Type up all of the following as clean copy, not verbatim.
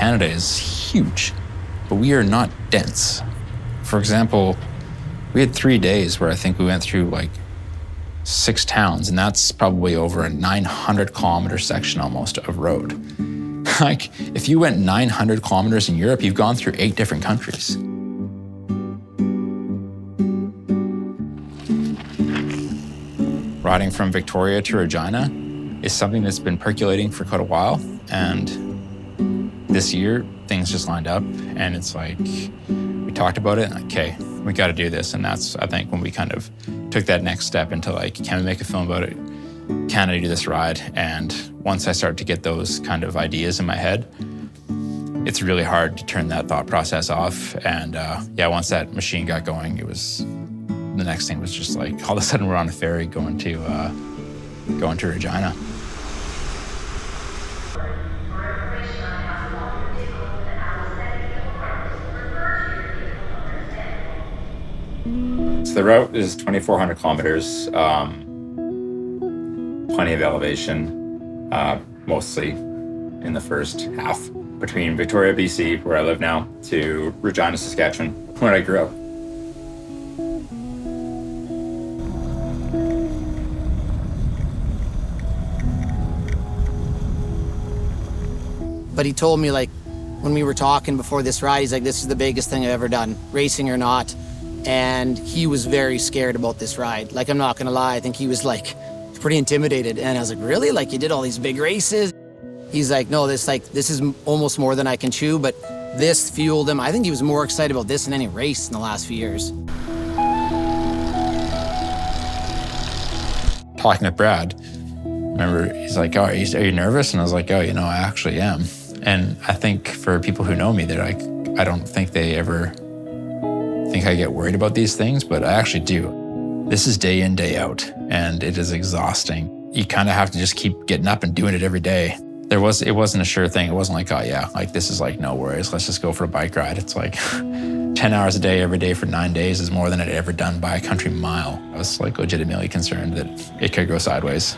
Canada is huge, but we are not dense. For example, we had 3 days where I think we went through like 6 towns, and that's probably over a 900 kilometer section almost of road. Like, if you went 900 kilometers in Europe, you've gone through 8 different countries. Riding from Victoria to Regina is something that's been percolating for quite a while, and this year things just lined up, and it's like we talked about it, and okay, we got to do this. And that's, I think, when we kind of took that next step into like, can we make a film about it? Can I do this ride? And once I started to get those kind of ideas in my head, it's really hard to turn that thought process off. And yeah, once that machine got going, it was, the next thing was just like, all of a sudden we're on a ferry going to Rergina. So the route is 2,400 kilometers, plenty of elevation, mostly in the first half, between Victoria, BC, where I live now, to Rergina, Saskatchewan, where I grew up. But he told me, like, when we were talking before this ride, he's like, this is the biggest thing I've ever done, racing or not. And he was very scared about this ride. Like, I'm not gonna lie, I think he was like pretty intimidated. And I was like, really? Like, you did all these big races? He's like, no, this is almost more than I can chew, but this fueled him. I think he was more excited about this than any race in the last few years. Talking with Brad, remember, he's like, oh, are you nervous? And I was like, oh, I actually am. And I think for people who know me, they're like, I don't think they ever think I get worried about these things, but I actually do. This is day in, day out, and it is exhausting. You kind of have to just keep getting up and doing it every day. It wasn't a sure thing. It wasn't like, oh yeah, like this is like no worries, let's just go for a bike ride. It's like 10 hours a day, every day for 9 days is more than I'd ever done by a country mile. I was like legitimately concerned that it could go sideways.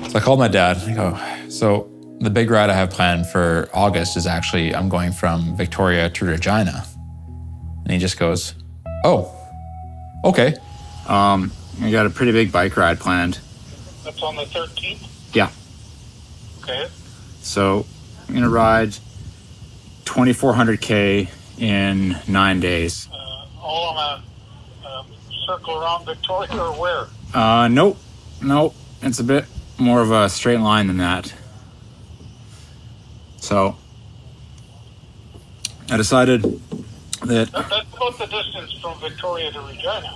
So I called my dad. I go, so the big ride I have planned for August is actually, I'm going from Victoria to Regina. And he just goes, oh, okay. I got a pretty big bike ride planned. That's on the 13th? Yeah. Okay. So I'm gonna ride 2,400K in 9 days. All on a circle around Victoria or where? Nope. It's a bit more of a straight line than that. So I decided that... That's about the distance from Victoria to Regina.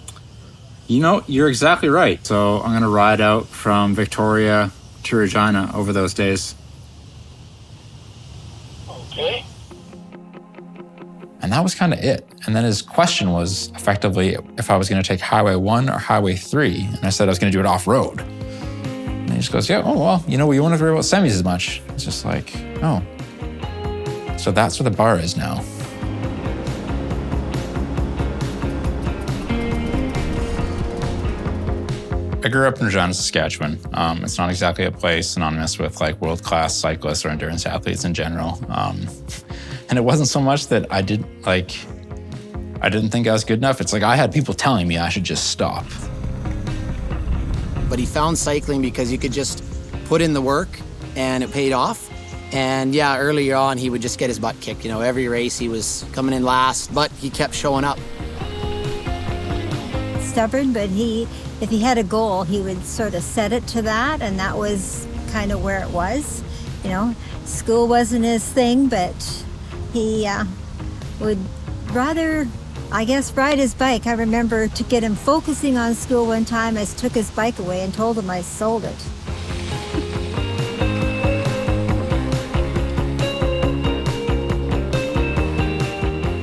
You're exactly right. So I'm gonna ride out from Victoria to Regina over those days. Okay. And that was kind of it. And then his question was effectively if I was going to take Highway 1 or Highway 3. And I said I was going to do it off-road. And he just goes, yeah, oh, well, you won't have to worry about semis as much. It's just like, oh. So that's where the bar is now. I grew up in Rergina, Saskatchewan. It's not exactly a place synonymous with like world-class cyclists or endurance athletes in general. And it wasn't so much that I didn't think I was good enough. It's like I had people telling me I should just stop. But he found cycling because you could just put in the work and it paid off. And yeah, earlier on, he would just get his butt kicked. Every race he was coming in last, but he kept showing up. Stubborn, but if he had a goal, he would sort of set it to that, and that was kind of where it was. School wasn't his thing, but he would rather, I guess, ride his bike. I remember to get him focusing on school one time, I took his bike away and told him I sold it.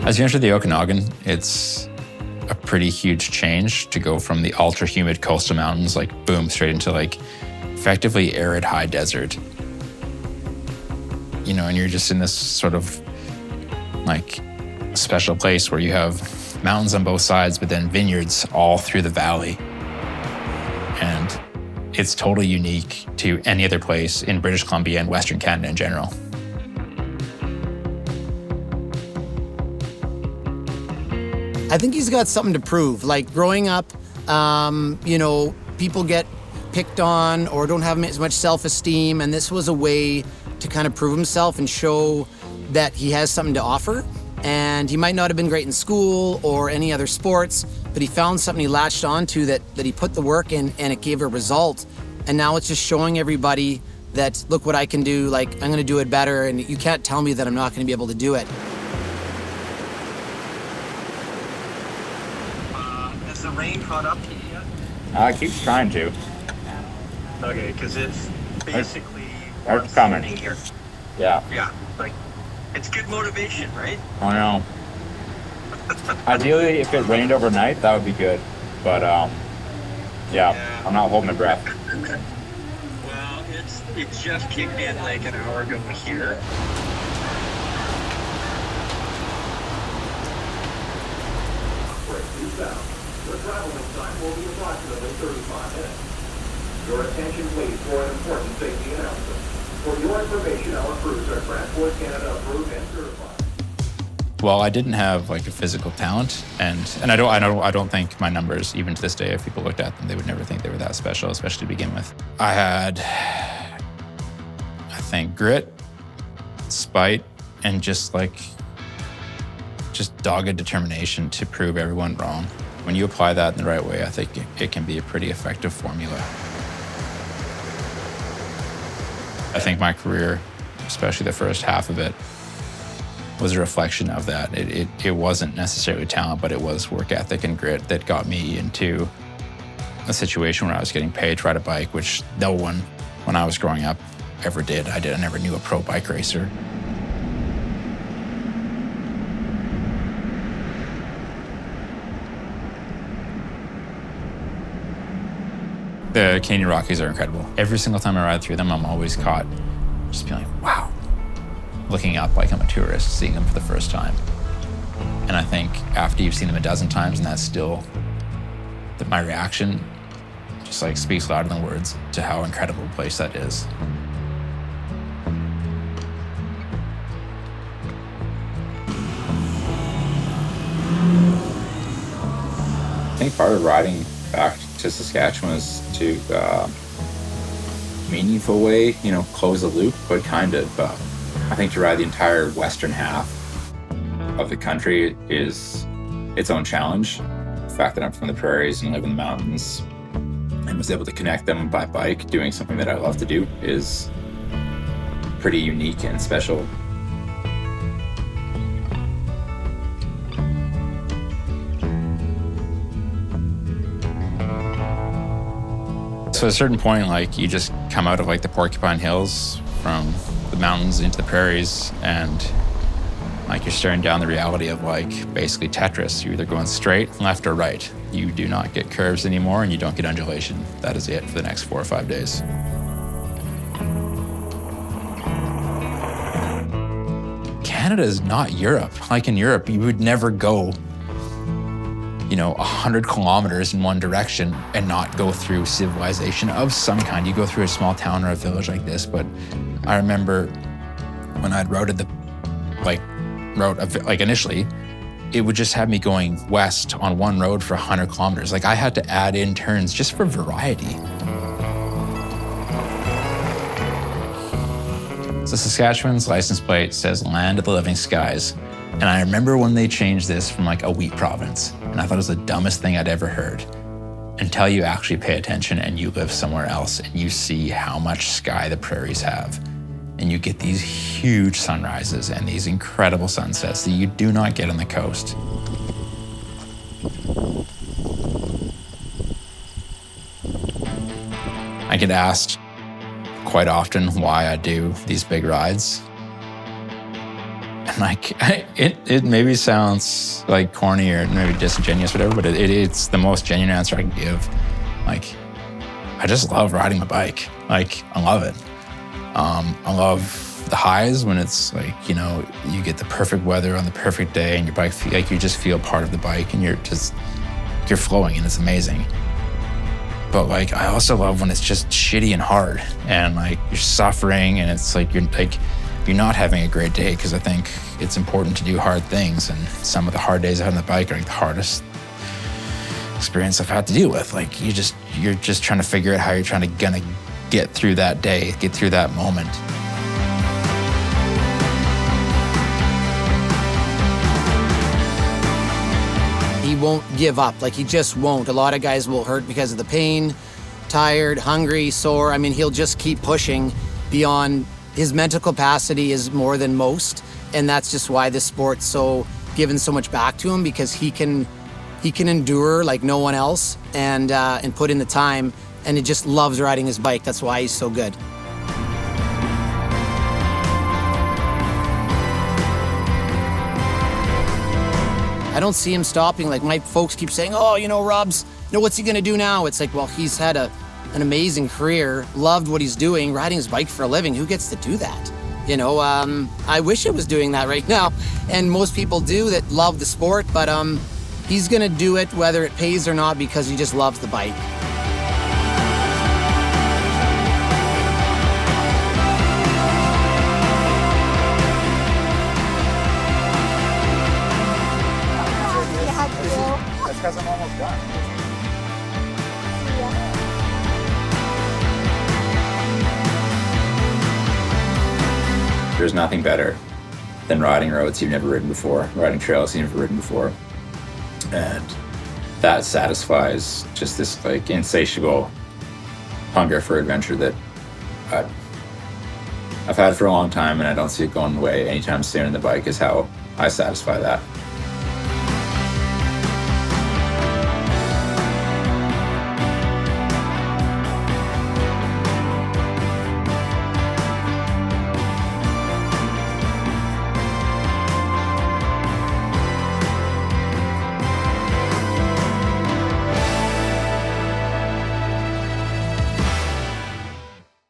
As you enter the Okanagan, it's a pretty huge change to go from the ultra humid coastal mountains, like boom, straight into like effectively arid high desert. And you're just in this sort of like special place where you have mountains on both sides, but then vineyards all through the valley. And it's totally unique to any other place in British Columbia and Western Canada in general. I think he's got something to prove. Like growing up, you know, people get picked on or don't have as much self-esteem, and this was a way to kind of prove himself and show that he has something to offer. And he might not have been great in school or any other sports, but he found something he latched onto that he put the work in, and it gave a result. And now it's just showing everybody that, look what I can do, like I'm gonna do it better, and you can't tell me that I'm not gonna be able to do it. Has the rain caught up to you yet? It keeps trying to. Okay, because it's basically It's coming. here. Yeah, Yeah, like, it's good motivation, right? I know. Ideally, if it rained overnight, that would be good. But, yeah, I'm not holding my breath. Well, it just kicked in like an hour ago here. Your traveling time will be approximately 35 minutes. Your attention please for an important safety announcement. For your information, our crews are Transport Canada approved and certified. Well, I didn't have like a physical talent, and I don't think my numbers, even to this day, if people looked at them, they would never think they were that special, especially to begin with. I had, I think, grit, spite, and just dogged determination to prove everyone wrong. When you apply that in the right way, I think it can be a pretty effective formula. I think my career, especially the first half of it, was a reflection of that. It wasn't necessarily talent, but it was work ethic and grit that got me into a situation where I was getting paid to ride a bike, which no one, when I was growing up, ever did. I never knew a pro bike racer. The Canadian Rockies are incredible. Every single time I ride through them, I'm always caught just being like, wow. Looking up like I'm a tourist, seeing them for the first time. And I think after you've seen them a dozen times and that's still, that my reaction just like speaks louder than words to how incredible a place that is. I think part of riding back to Saskatchewan is to, meaningful way, close the loop, but kind of, I think to ride the entire western half of the country is its own challenge. The fact that I'm from the prairies and live in the mountains and was able to connect them by bike, doing something that I love to do, is pretty unique and special. So at a certain point, like you just come out of like the Porcupine Hills from the mountains into the prairies, and like you're staring down the reality of like basically Tetris. You're either going straight, left, or right. You do not get curves anymore, and you don't get undulation. That is it for the next 4 or 5 days. Canada is not Europe. Like in Europe, you would never go 100 kilometers in one direction and not go through civilization of some kind. You go through a small town or a village like this, but I remember when I'd routed initially, it would just have me going west on one road for 100 kilometers. Like I had to add in turns just for variety. So Saskatchewan's license plate says Land of the Living Skies. And I remember when they changed this from like a wheat province, and I thought it was the dumbest thing I'd ever heard, until you actually pay attention and you live somewhere else and you see how much sky the prairies have. And you get these huge sunrises and these incredible sunsets that you do not get on the coast. I get asked quite often why I do these big rides. And like, it maybe sounds like corny or maybe disingenuous, whatever, but it's the most genuine answer I can give. Like, I just love riding my bike. Like, I love it. I love the highs when it's like, you know, you get the perfect weather on the perfect day and your bike, like you just feel part of the bike and you're flowing and it's amazing. But like, I also love when it's just shitty and hard and like you're suffering and it's like you're not having a great day, because I think it's important to do hard things, and some of the hard days I had on the bike are like the hardest experience I've had to deal with. Like you're just trying to figure out how you're gonna get through that day, get through that moment. He won't give up, like he just won't. A lot of guys will hurt because of the pain, tired, hungry, sore. I mean, he'll just keep pushing beyond. His mental capacity is more than most, and that's just why this sport's so given so much back to him, because he can endure like no one else and put in the time, and he just loves riding his bike. That's why he's so good. I don't see him stopping. Like my folks keep saying, oh, you know, Rob's, you know, what's he gonna do now? It's like, well, he's had an amazing career, loved what he's doing, riding his bike for a living. Who gets to do that? You know, I wish I was doing that right now. And most people do that love the sport, but he's gonna do it whether it pays or not because he just loves the bike. That's because I'm almost done. There's nothing better than riding roads you've never ridden before, riding trails you've never ridden before. And that satisfies just this like insatiable hunger for adventure that I've had for a long time, and I don't see it going away anytime soon. And the bike is how I satisfy that.